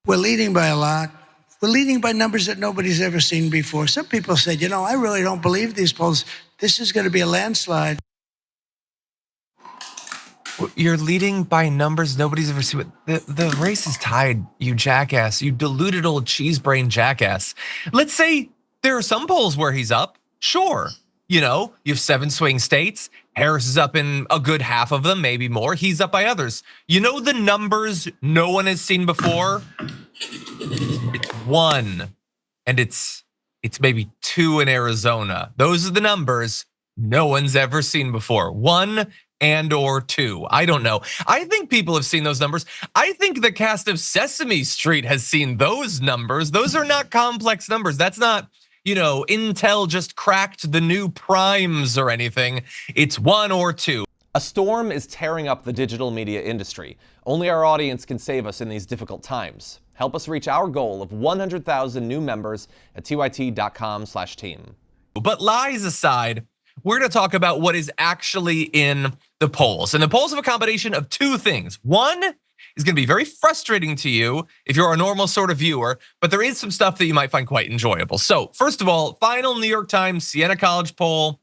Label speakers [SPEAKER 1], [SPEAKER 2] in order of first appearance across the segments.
[SPEAKER 1] We're leading by a lot. We're leading by numbers that nobody's ever seen before. Some people said, I really don't believe these polls. This is going to be a landslide.
[SPEAKER 2] You're leading by numbers nobody's ever seen. The race is tied, you jackass, you deluded old cheese brain jackass. Let's say there are some polls where he's up, sure. You have 7 swing states. Harris is up in a good half of them, maybe more. He's up by others. The numbers no one has seen before? It's 1, and it's maybe 2 in Arizona. Those are the numbers no one's ever seen before. 1 and or 2. I don't know. I think people have seen those numbers. I think the cast of Sesame Street has seen those numbers. Those are not complex numbers. That's not, Intel just cracked the new primes or anything. It's 1 or 2.
[SPEAKER 3] A storm is tearing up the digital media industry. Only our audience can save us in these difficult times. Help us reach our goal of 100,000 new members at tyt.com/team.
[SPEAKER 2] But lies aside, we're going to talk about what is actually in the polls. And the polls have a combination of 2 things. One is going to be very frustrating to you if you're a normal sort of viewer, but there is some stuff that you might find quite enjoyable. So first of all, final New York Times Siena College poll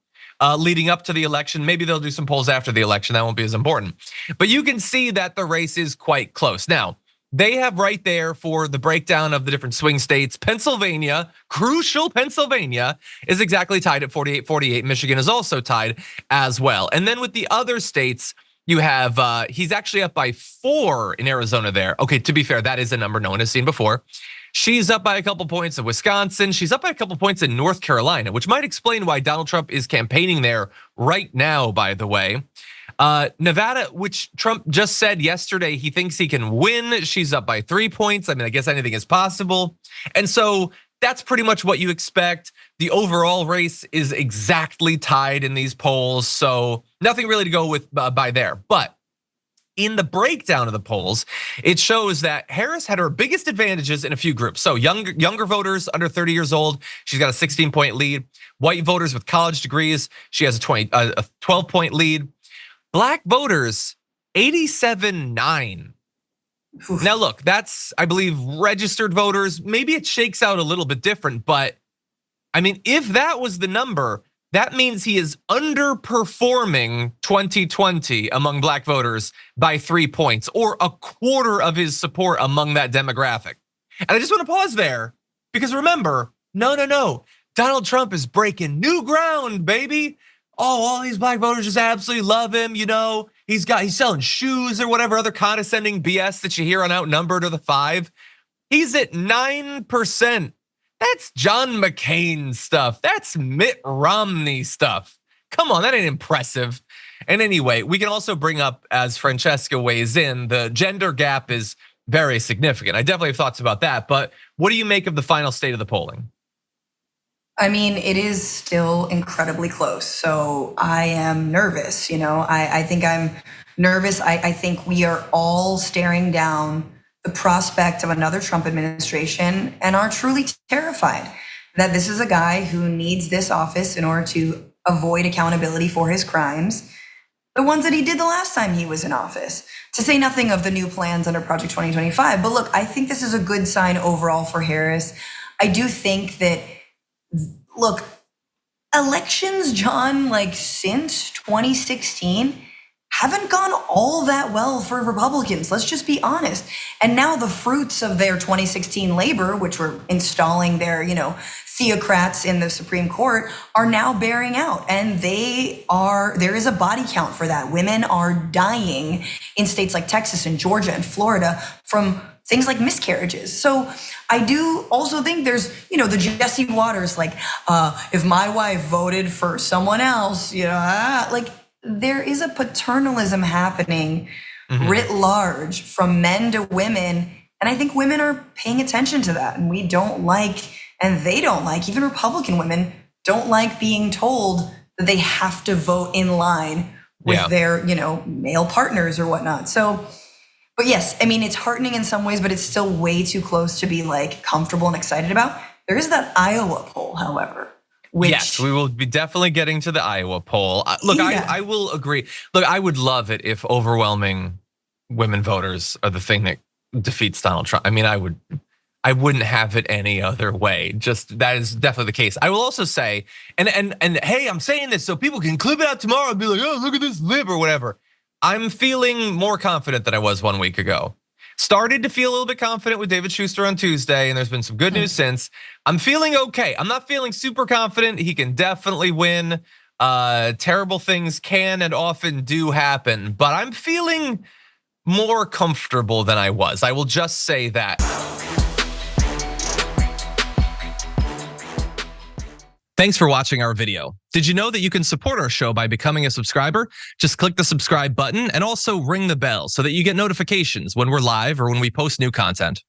[SPEAKER 2] leading up to the election. Maybe they'll do some polls after the election. That won't be as important. But you can see that the race is quite close. Now, they have right there for the breakdown of the different swing states. Pennsylvania, crucial Pennsylvania, is exactly tied at 48-48. Michigan is also tied as well. And then with the other states, you have, he's actually up by 4 in Arizona there. Okay, to be fair, that is a number no one has seen before. She's up by a couple points in Wisconsin. She's up by a couple points in North Carolina, which might explain why Donald Trump is campaigning there right now, by the way. Nevada, which Trump just said yesterday he thinks he can win. She's up by 3 points. I guess anything is possible. And so that's pretty much what you expect. The overall race is exactly tied in these polls. So nothing really to go with by there. But in the breakdown of the polls, it shows that Harris had her biggest advantages in a few groups. So younger voters under 30 years old, she's got a 16-point lead. White voters with college degrees, she has a 12-point lead. Black voters, 87-9. Now look, that's, I believe, registered voters. Maybe it shakes out a little bit different, but if that was the number, that means he is underperforming 2020 among black voters by 3 points, or a quarter of his support among that demographic. And I just want to pause there, because remember, no, Donald Trump is breaking new ground, baby. Oh, all these black voters just absolutely love him. He's selling shoes or whatever other condescending BS that you hear on Outnumbered or The 5. He's at 9%. That's John McCain stuff. That's Mitt Romney stuff. Come on, that ain't impressive. And anyway, we can also bring up, as Francesca weighs in, the gender gap is very significant. I definitely have thoughts about that, but what do you make of the final state of the polling?
[SPEAKER 4] It is still incredibly close. So I am nervous, I think I'm nervous. I think we are all staring down the prospect of another Trump administration and are truly terrified that this is a guy who needs this office in order to avoid accountability for his crimes, the ones that he did the last time he was in office, to say nothing of the new plans under Project 2025. But look, I think this is a good sign overall for Harris. I do think that, look, elections, John, since 2016 haven't gone all that well for Republicans. Let's just be honest. And now the fruits of their 2016 labor, which were installing their, theocrats in the Supreme Court, are now bearing out. And there is a body count for that. Women are dying in states like Texas and Georgia and Florida from things like miscarriages. So I do also think there's, the Jesse Waters, if my wife voted for someone else, there is a paternalism happening writ large from men to women. And I think women are paying attention to that. And we don't like, and they don't like, even Republican women don't like being told that they have to vote in line with their, male partners or whatnot. So, but yes, it's heartening in some ways, but it's still way too close to be comfortable and excited about. There is that Iowa poll, however.
[SPEAKER 2] Yes, we will be definitely getting to the Iowa poll. Look, I will agree. Look, I would love it if overwhelming women voters are the thing that defeats Donald Trump. I mean, I wouldn't have it any other way. Just that is definitely the case. I will also say, and hey, I'm saying this so people can clip it out tomorrow and be like, oh, look at this lib or whatever. I'm feeling more confident than I was 1 week ago. Started to feel a little bit confident with David Schuster on Tuesday, and there's been some good news since. I'm feeling okay. I'm not feeling super confident. He can definitely win. Terrible things can and often do happen, but I'm feeling more comfortable than I was. I will just say that. Thanks for watching our video. Did you know that you can support our show by becoming a subscriber? Just click the subscribe button and also ring the bell so that you get notifications when we're live or when we post new content.